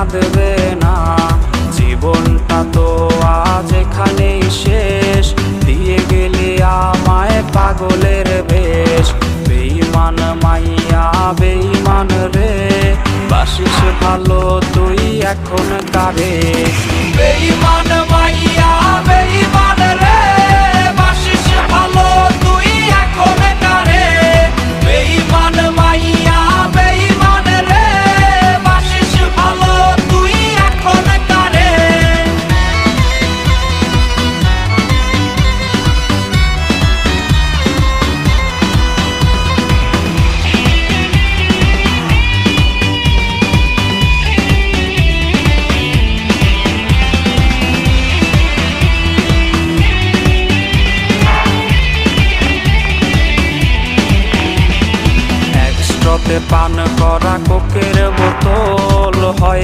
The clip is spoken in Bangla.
কাঁদবে না। জীবনটা তো আজ এখানেই শেষ, দিয়ে গেলি আমায় পাগলের বেশ। বেঈমান মাইয়া বেঈমান রে, বাসিস ভালো তুই এখন কারে। বেঈমান মাইয়া বেঈমান রে, বাসিস ভালো তুই এখন কারে। বেঈমান মাইয়া বেঈমান রে, বাসিস ভালো তুই এখন কারে। পান করা কোকের বোতল হয়